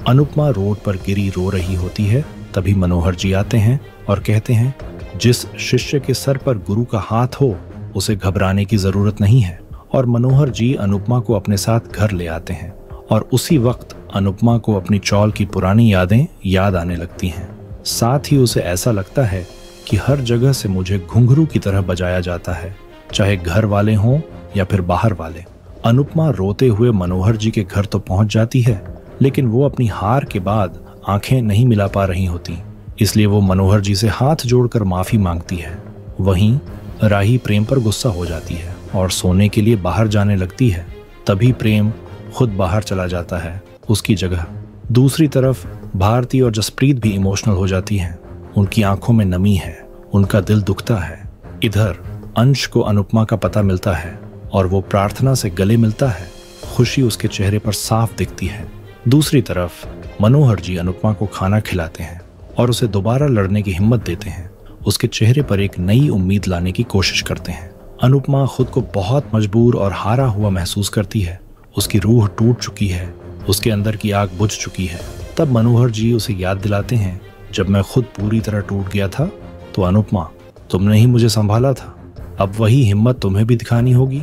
Anupama road पर गिरी रो रही होती है। तभी मनोहर जी आते हैं और कहते हैं, जिस शिष्य के सर पर गुरु का हाथ हो उसे घबराने की जरूरत नहीं है। और मनोहर जी अनुपमा को अपने साथ घर ले आते हैं और उसी वक्त अनुपमा को अपनी चौल की पुरानी यादें याद आने लगती हैं। साथ ही उसे ऐसा लगता है कि हर जगह से मुझे घुंघरू की तरह बजाया जाता है, चाहे घर वाले हों या फिर बाहर वाले। अनुपमा रोते हुए मनोहर जी के घर तो पहुंच जाती है, लेकिन वो अपनी हार के बाद आंखें नहीं मिला पा रही होती, इसलिए वो मनोहर जी से हाथ जोड़कर माफी मांगती है। वहीं राही प्रेम पर गुस्सा हो जाती है और सोने के लिए बाहर जाने लगती है। तभी प्रेम खुद बाहर चला जाता है उसकी जगह। दूसरी तरफ भारती और जसप्रीत भी इमोशनल हो जाती हैं। उनकी आंखों में नमी है, उनका दिल दुखता है। इधर अंश को अनुपमा का पता मिलता है और वो प्रार्थना से गले मिलता है। खुशी उसके चेहरे पर साफ दिखती है। दूसरी तरफ मनोहर जी अनुपमा को खाना खिलाते हैं और उसे दोबारा लड़ने की हिम्मत देते हैं। उसके चेहरे पर एक नई उम्मीद लाने की कोशिश करते हैं। अनुपमा खुद को बहुत मजबूर और हारा हुआ महसूस करती है। उसकी रूह टूट चुकी है, उसके अंदर की आग बुझ चुकी है। तब मनोहर जी उसे याद दिलाते हैं, जब मैं खुद पूरी तरह टूट गया था तो अनुपमा तुमने ही मुझे संभाला था। अब वही हिम्मत तुम्हें भी दिखानी होगी।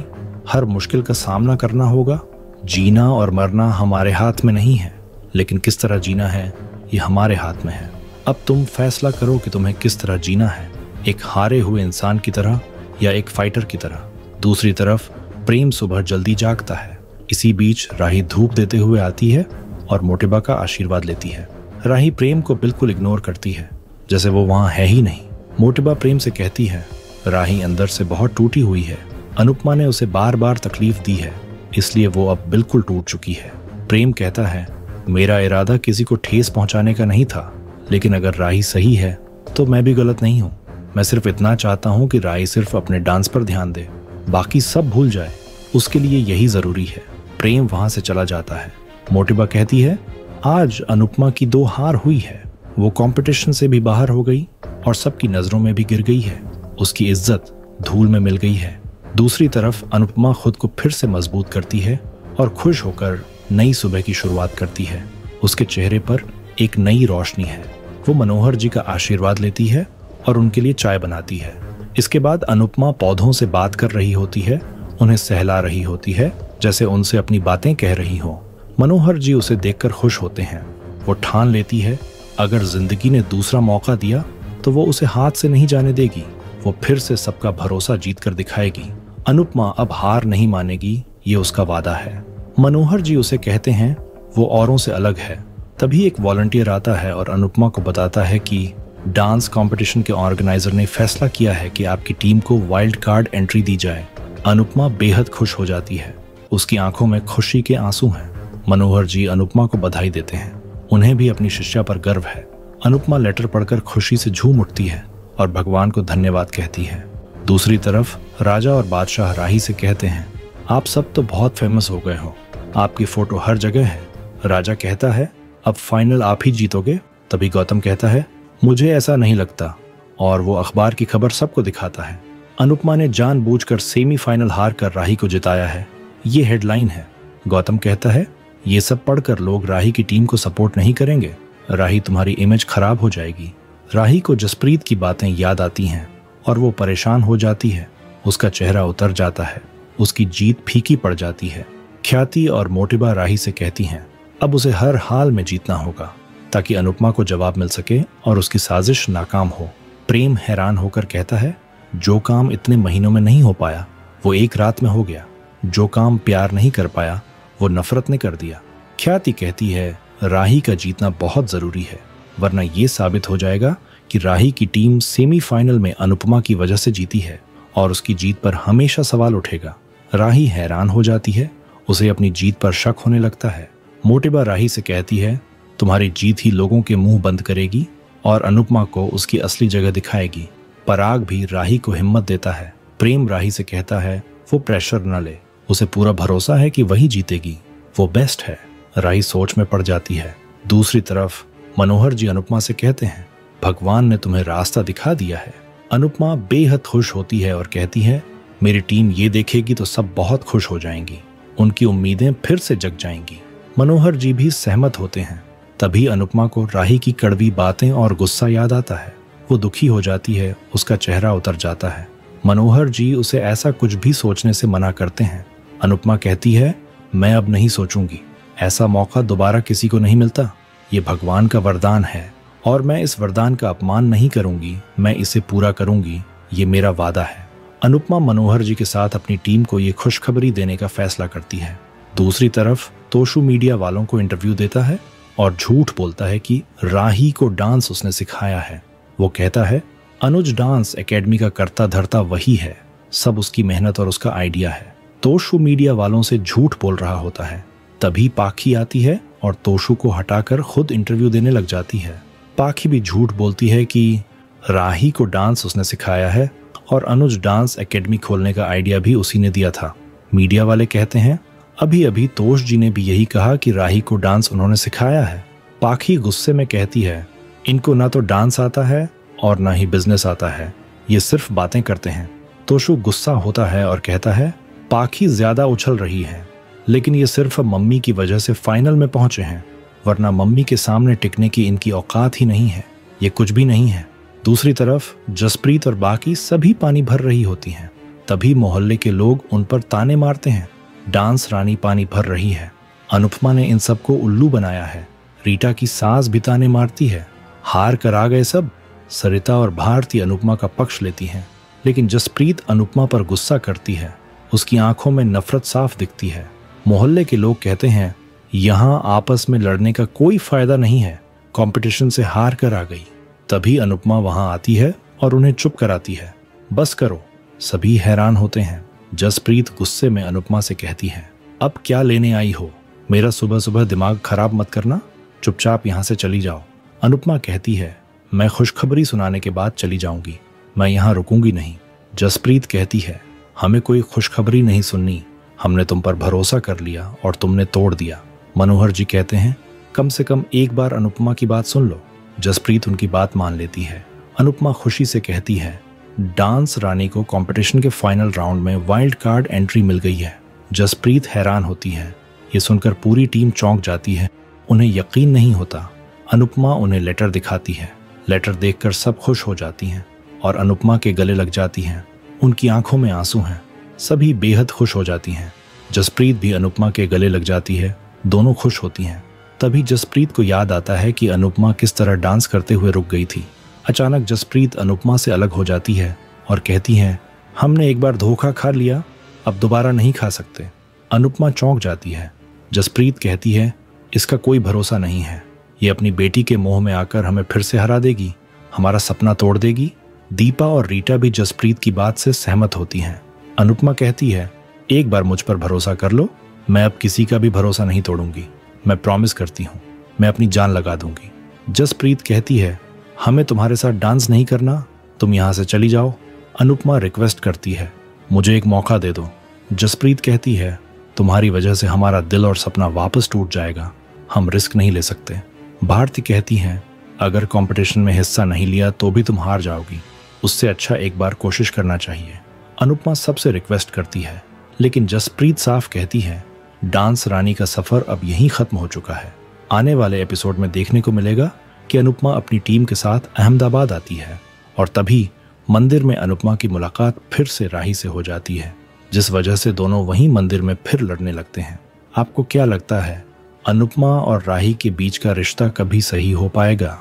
हर मुश्किल का सामना करना होगा। जीना और मरना हमारे हाथ में नहीं है, लेकिन किस तरह जीना है ये हमारे हाथ में है। अब तुम फैसला करो कि तुम्हें किस तरह जीना है, एक हारे हुए इंसान की तरह या एक फाइटर की तरह। दूसरी तरफ प्रेम सुबह जल्दी जागता है। इसी बीच राही धूप देते हुए आती है और मोटेबा का आशीर्वाद लेती है। राही प्रेम को बिल्कुल इग्नोर करती है, जैसे वो वहां है ही नहीं। मोटेबा प्रेम से कहती है, राही अंदर से बहुत टूटी हुई है। अनुपमा ने उसे बार बार तकलीफ दी है, इसलिए वो अब बिल्कुल टूट चुकी है। प्रेम कहता है, मेरा इरादा किसी को ठेस पहुंचाने का नहीं था, लेकिन अगर राही सही है तो मैं भी गलत नहीं हूँ। मैं सिर्फ इतना चाहता हूँ कि राही सिर्फ अपने डांस पर ध्यान दे, बाकी सब भूल जाए। उसके लिए यही जरूरी है। प्रेम वहां से चला जाता है। मोटेबा कहती है, आज अनुपमा की 2 हार हुई है। वो कंपटीशन से भी बाहर हो गई और सबकी नजरों में भी गिर गई है। उसकी इज्जत धूल में मिल गई है। दूसरी तरफ अनुपमा खुद को फिर से मजबूत करती है और खुश होकर नई सुबह की शुरुआत करती है। उसके चेहरे पर एक नई रोशनी है। वो मनोहर जी का आशीर्वाद लेती है और उनके लिए चाय बनाती है। इसके बाद अनुपमा पौधों से बात कर रही होती है, उन्हें सहला रही होती है, जैसे उनसे अपनी बातें कह रही हो। मनोहर जी उसे देखकर खुश होते हैं। वो ठान लेती है, अगर जिंदगी ने दूसरा मौका दिया तो वो उसे हाथ से नहीं जाने देगी। वो फिर से सबका भरोसा जीत कर दिखाएगी। अनुपमा अब हार नहीं मानेगी, ये उसका वादा है। मनोहर जी उसे कहते हैं वो औरों से अलग है। तभी एक वॉलंटियर आता है और अनुपमा को बताता है कि डांस कंपटीशन के ऑर्गेनाइजर ने फैसला किया है कि आपकी टीम को वाइल्ड कार्ड एंट्री दी जाए। अनुपमा बेहद खुश हो जाती है। उसकी आंखों में खुशी के आंसू हैं। मनोहर जी अनुपमा को बधाई देते हैं। उन्हें भी अपनी शिष्या पर गर्व है। अनुपमा लेटर पढ़कर खुशी से झूम उठती है और भगवान को धन्यवाद कहती है। दूसरी तरफ राजा और बादशाह राही से कहते हैं, आप सब तो बहुत फेमस हो गए हो, आपकी फोटो हर जगह है। राजा कहता है, अब फाइनल आप ही जीतोगे। तभी गौतम कहता है, मुझे ऐसा नहीं लगता, और वो अखबार की खबर सबको दिखाता है। अनुपमा ने जानबूझकर सेमीफाइनल हार कर राही को जिताया है, ये हेडलाइन है। गौतम कहता है, ये सब पढ़कर लोग राही की टीम को सपोर्ट नहीं करेंगे। राही तुम्हारी इमेज खराब हो जाएगी। राही को जसप्रीत की बातें याद आती हैं और वो परेशान हो जाती है। उसका चेहरा उतर जाता है। उसकी जीत फीकी पड़ जाती है। ख्याति और मोटेबा राही से कहती हैं, अब उसे हर हाल में जीतना होगा ताकि अनुपमा को जवाब मिल सके और उसकी साजिश नाकाम हो। प्रेम हैरान होकर कहता है, जो काम इतने महीनों में नहीं हो पाया वो एक रात में हो गया। जो काम प्यार नहीं कर पाया वो नफरत ने कर दिया। ख्याति कहती है, राही का जीतना बहुत जरूरी है, वरना ये साबित हो जाएगा कि राही की टीम सेमीफाइनल में अनुपमा की वजह से जीती है और उसकी जीत पर हमेशा सवाल उठेगा। राही हैरान हो जाती है। उसे अपनी जीत पर शक होने लगता है। मोटेबा राही से कहती है, तुम्हारी जीत ही लोगों के मुंह बंद करेगी और अनुपमा को उसकी असली जगह दिखाएगी। पराग भी राही को हिम्मत देता है। प्रेम राही से कहता है, वो प्रेशर न ले, उसे पूरा भरोसा है कि वही जीतेगी, वो बेस्ट है। राही सोच में पड़ जाती है। दूसरी तरफ मनोहर जी अनुपमा से कहते हैं, भगवान ने तुम्हें रास्ता दिखा दिया है। अनुपमा बेहद खुश होती है और कहती है, मेरी टीम ये देखेगी तो सब बहुत खुश हो जाएंगी, उनकी उम्मीदें फिर से जग जाएंगी। मनोहर जी भी सहमत होते हैं। तभी अनुपमा को राही की कड़वी बातें और गुस्सा याद आता है। वो दुखी हो जाती है, उसका चेहरा उतर जाता है। मनोहर जी उसे ऐसा कुछ भी सोचने से मना करते हैं। अनुपमा कहती है, मैं अब नहीं सोचूंगी, ऐसा मौका दोबारा किसी को नहीं मिलता। ये भगवान का वरदान है और मैं इस वरदान का अपमान नहीं करूंगी, मैं इसे पूरा करूंगी, ये मेरा वादा है। अनुपमा मनोहर जी के साथ अपनी टीम को ये खुशखबरी देने का फैसला करती है। दूसरी तरफ तोशु मीडिया वालों को इंटरव्यू देता है और झूठ बोलता है कि राही को डांस उसने सिखाया है। वो कहता है, अनुज डांस एकेडमी का कर्ता धर्ता वही है, सब उसकी मेहनत और उसका आइडिया है। तोशु मीडिया वालों से झूठ बोल रहा होता है। तभी पाखी आती है और तोशु को हटाकर खुद इंटरव्यू देने लग जाती है। पाखी भी झूठ बोलती है कि राही को डांस उसने सिखाया है और अनुज डांस एकेडमी खोलने का आइडिया भी उसी ने दिया था। मीडिया वाले कहते हैं, अभी अभी तोष जी ने भी यही कहा कि राही को डांस उन्होंने सिखाया है। पाखी गुस्से में कहती है, इनको ना तो डांस आता है और ना ही बिजनेस आता है, ये सिर्फ बातें करते हैं। तोशु गुस्सा होता है और कहता है, पाखी ज्यादा उछल रही है, लेकिन ये सिर्फ मम्मी की वजह से फाइनल में पहुंचे हैं, वरना मम्मी के सामने टिकने की इनकी औकात ही नहीं है, ये कुछ भी नहीं है। दूसरी तरफ जसप्रीत और बाकी सभी पानी भर रही होती हैं। तभी मोहल्ले के लोग उन पर ताने मारते हैं, डांस रानी पानी भर रही है, अनुपमा ने इन सबको उल्लू बनाया है। रीटा की सास भी ताने मारती है, हार कर आ गए सब। सरिता और भारती अनुपमा का पक्ष लेती हैं, लेकिन जसप्रीत अनुपमा पर गुस्सा करती है, उसकी आंखों में नफरत साफ दिखती है। मोहल्ले के लोग कहते हैं, यहाँ आपस में लड़ने का कोई फायदा नहीं है, कंपटीशन से हार कर आ गई। तभी अनुपमा वहां आती है और उन्हें चुप कराती है, बस करो। सभी हैरान होते हैं। जसप्रीत गुस्से में अनुपमा से कहती है, अब क्या लेने आई हो, मेरा सुबह सुबह दिमाग खराब मत करना, चुपचाप यहाँ से चली जाओ। अनुपमा कहती है, मैं खुशखबरी सुनाने के बाद चली जाऊंगी, मैं यहाँ रुकूंगी नहीं। जसप्रीत कहती है, हमें कोई खुशखबरी नहीं सुननी, हमने तुम पर भरोसा कर लिया और तुमने तोड़ दिया। मनोहर जी कहते हैं, कम से कम एक बार अनुपमा की बात सुन लो। जसप्रीत उनकी बात मान लेती है। अनुपमा खुशी से कहती है, डांस रानी को कंपटीशन के फाइनल राउंड में वाइल्ड कार्ड एंट्री मिल गई है। जसप्रीत हैरान होती है, ये सुनकर पूरी टीम चौंक जाती है, उन्हें यकीन नहीं होता। अनुपमा उन्हें लेटर दिखाती है। लेटर देखकर सब खुश हो जाती हैं और अनुपमा के गले लग जाती हैं। उनकी आंखों में आंसू हैं, सभी बेहद खुश हो जाती हैं। जसप्रीत भी अनुपमा के गले लग जाती है, दोनों खुश होती हैं। तभी जसप्रीत को याद आता है कि अनुपमा किस तरह डांस करते हुए रुक गई थी। अचानक जसप्रीत अनुपमा से अलग हो जाती है और कहती है, हमने एक बार धोखा खा लिया, अब दोबारा नहीं खा सकते। अनुपमा चौंक जाती है। जसप्रीत कहती है, इसका कोई भरोसा नहीं है, ये अपनी बेटी के मोह में आकर हमें फिर से हरा देगी, हमारा सपना तोड़ देगी। दीपा और रीटा भी जसप्रीत की बात से सहमत होती हैं। अनुपमा कहती है, एक बार मुझ पर भरोसा कर लो, मैं अब किसी का भी भरोसा नहीं तोड़ूंगी, मैं प्रॉमिस करती हूँ, मैं अपनी जान लगा दूंगी। जसप्रीत कहती है, हमें तुम्हारे साथ डांस नहीं करना, तुम यहाँ से चली जाओ। अनुपमा रिक्वेस्ट करती है, मुझे एक मौका दे दो। जसप्रीत कहती है, तुम्हारी वजह से हमारा दिल और सपना वापस टूट जाएगा, हम रिस्क नहीं ले सकते। भारती कहती है, अगर कंपटीशन में हिस्सा नहीं लिया तो भी तुम हार जाओगी, उससे अच्छा एक बार कोशिश करना चाहिए। अनुपमा सबसे रिक्वेस्ट करती है, लेकिन जसप्रीत साफ कहती है, डांस रानी का सफर अब यहीं खत्म हो चुका है। आने वाले एपिसोड में देखने को मिलेगा कि अनुपमा अपनी टीम के साथ अहमदाबाद आती है और तभी मंदिर में अनुपमा की मुलाकात फिर से राही से हो जाती है, जिस वजह से दोनों वहीं मंदिर में फिर लड़ने लगते हैं। आपको क्या लगता है, अनुपमा और राही के बीच का रिश्ता कभी सही हो पाएगा?